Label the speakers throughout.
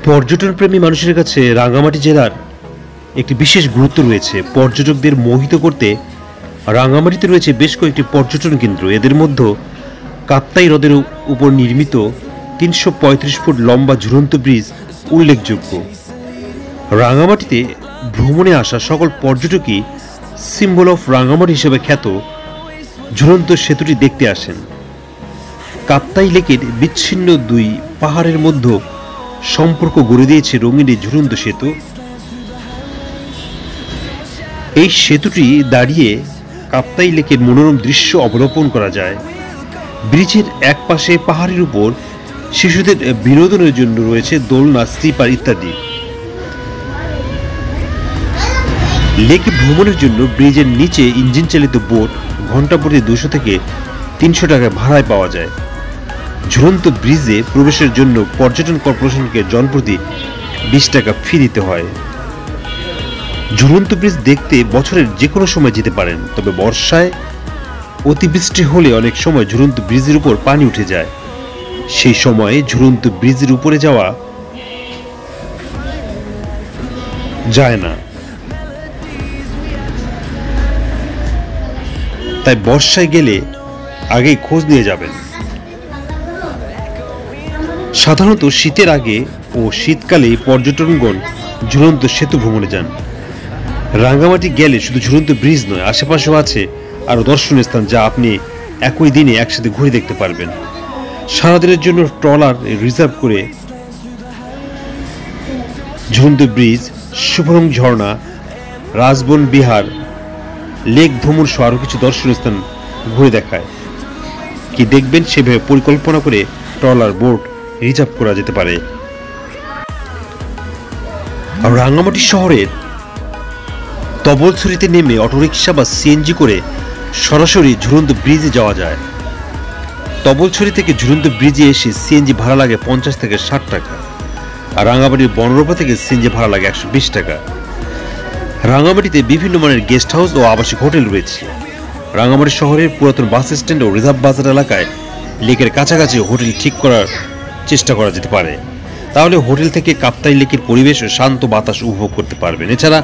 Speaker 1: পর্যটনপ্রেমী মানুষের কাছে রাঙ্গামাটি জেলার একটি বিশেষ গুরুত্ব রয়েছে। পর্যটকদের মোহিত করতে রাঙ্গামাটিতে রয়েছে বেশ কয়েকটি পর্যটন কেন্দ্র। এদের মধ্যে কাপ্তাই হ্রদের উপর নির্মিত ৩৩৫ ফুট লম্বা ঝুলন্ত ব্রিজ উল্লেখযোগ্য। রাঙ্গামাটিতে ভ্রমণে আসা সকল পর্যটকই সিম্বল অফ রাঙ্গামাটি হিসেবে খ্যাত ঝুলন্ত সেতুটি দেখতে আসেন। কাপ্তাই লেকের বিচ্ছিন্ন দুই পাহাড়ের মধ্যে সম্পর্ক গড়ে দিয়েছে রঙিন এই ঝুলন্ত সেতু। এই সেতুটি দাঁড়িয়ে কাপ্তাই লেকের মনোরম দৃশ্য অবলোকন করা যায়। ব্রিজের এক পাশে পাহাড়ের উপর শিশুদের বিনোদনের জন্য রয়েছে দোলনা, স্লিপার ইত্যাদি। লেকে ভ্রমণের জন্য ব্রিজের নিচে ইঞ্জিন চালিত বোট ঘন্টা প্রতি 200 থেকে 300 টাকা ভাড়ায় পাওয়া যায়। ঝুলন্ত ব্রিজে প্রবেশের জন্য পর্যটন কর্পোরেশনকে জনপ্রতি 20 টাকা ফি দিতে হয়। ঝুলন্ত ব্রিজ দেখতে বছরের যে কোনো সময় যেতে পারেন, তবে বর্ষায় অতিবৃষ্টি হলে অনেক সময় ঝুলন্ত ব্রিজের উপর পানি উঠে যায়। সেই সময়ে ঝুলন্ত ব্রিজের উপরে যাওয়া যায় না, তাই বর্ষায় গেলে আগেই খোঁজ নিয়ে যাবেন। সাধারণত শীতের আগে ও শীতকালে পর্যটকগণ ঝুলন্ত সেতু ভ্রমণে যান। রাঙ্গামাটি গেলে শুধু ঝুলন্ত ব্রিজ নয়, আশেপাশেও আছে আরও দর্শনীয় স্থান যা আপনি একই দিনে একসাথে ঘুরে দেখতে পারবেন। সারাদিনের জন্য ট্রলার রিজার্ভ করে ঝুলন্ত ব্রিজ, শুভরং ঝর্ণা, রাজবন বিহার, লেক ভ্রমণ সহ আরও কিছু দর্শনীয় স্থান ঘুরে দেখায়। কি দেখবেন সেভাবে পরিকল্পনা করে ট্রলার, বোট রিজার্ভ করা যেতে পারে। আর রাঙ্গামাটি শহরের তবলছড়িতে নেমে অটোরিকশা বা সিএনজি করে সরাসরি ঝুলন্ত ব্রিজে যাওয়া যায়। তবলছড়ি থেকে ঝুলন্ত ব্রিজে এসে সিএনজি ভাড়া লাগে 50 থেকে 60 টাকা, আর রাঙ্গামাটির বনরূপা থেকে সিএনজি ভাড়া লাগে 120 টাকা। রাঙ্গামাটিতে বিভিন্ন মানের গেস্ট হাউস ও আবাসিক হোটেল রয়েছে। রাঙ্গামাটি শহরের পুরাতন বাস স্ট্যান্ড ও রিজার্ভ বাজার এলাকায় লেকের কাছাকাছি হোটেল ঠিক করার চেষ্টা করা যেতে পারে। তাহলে হোটেল থেকে কাপ্তাই লেকের পরিবেশ ও শান্ত বাতাস উপভোগ করতে পারবেন। এছাড়া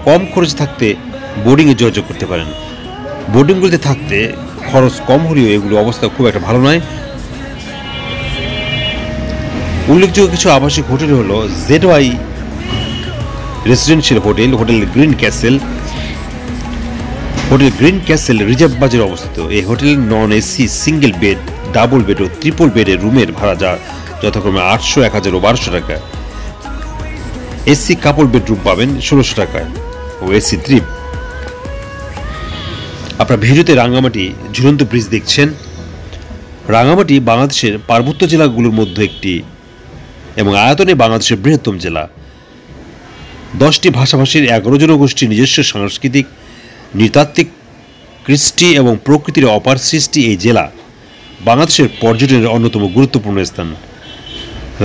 Speaker 1: কম খরচে থাকতে বোর্ডিংয়ে যোগাযোগ করতে পারেন। বোর্ডিংগুলিতে থাকতে খরচ কম হলেও এগুলো অবস্থা খুব একটা ভালো নয়। উল্লেখযোগ্য কিছু আবাসিক হোটেল হলো ZY residential hotel, hotel Green Castle. Hotel Green Castle Reserve বাজারে অবস্থিত। এই hotel non AC, single bed, double bed ও ট্রিপল বেডের রুমের ভাড়া যথাক্রমে 800, 1000 ও 1200 টাকা। এসি কাপল বেডরুম পাবেন 1600 টাকায় ও এসি ট্রিপ। আপনারা ভিডিওতে রাঙ্গামাটি ঝুলন্ত ব্রিজ দেখছেন। রাঙ্গামাটি বাংলাদেশের পার্বত্য জেলাগুলোর মধ্যে একটি এবং আয়তনে বাংলাদেশের বৃহত্তম জেলা। 10টি ভাষাভাষীর 11 জনগোষ্ঠীর নিজস্ব সাংস্কৃতিক, নৃতাত্ত্বিক, কৃষ্টি এবং প্রকৃতির অপার সৃষ্টি এই জেলা বাংলাদেশের পর্যটনের অন্যতম গুরুত্বপূর্ণ স্থান।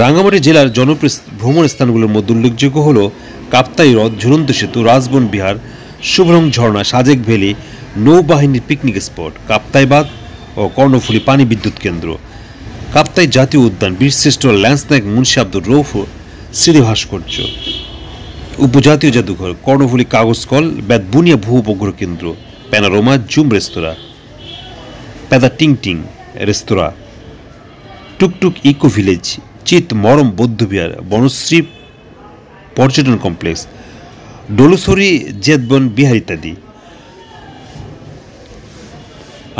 Speaker 1: রাঙ্গামাটি জেলার জনপ্রিয় ভ্রমণ স্থানগুলোর মধ্যে উল্লেখযোগ্য হল কাপ্তাই হ্রদ, ঝুলন্ত সেতু, রাজবন বিহার, শুভরং ঝর্ণা, সাজেক ভ্যালি, নৌবাহিনীর পিকনিক স্পট, কাপ্তাই বাঁধ ও কর্ণফুলী পানি বিদ্যুৎ কেন্দ্র, কাপ্তাই জাতীয় উদ্যান, বীরশ্রেষ্ঠ ল্যান্সনায়ক মুন্সি আব্দুর রৌফ স্মৃতি ভাস্কর্য, উপজাতীয় জাদুঘর, কর্ণফুলী কাগজ কল, বেতবুনিয়া ভূ উপগ্রহ কেন্দ্র, প্যানোরামা জুম রেস্তোরাঁ, পেদা টিং টিং রেস্তোরাঁ, টুকটুক ইকো ভিলেজ, চিত মরম বৌদ্ধবিহার, বনশ্রী পর্যটন কমপ্লেক্স, ডোলুসরি জেদবন বিহার ইত্যাদি।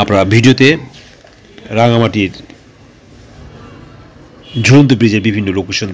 Speaker 1: আপনারা ভিডিওতে রাঙ্গামাটির ঝুলন্ত ব্রিজের বিভিন্ন লোকেশন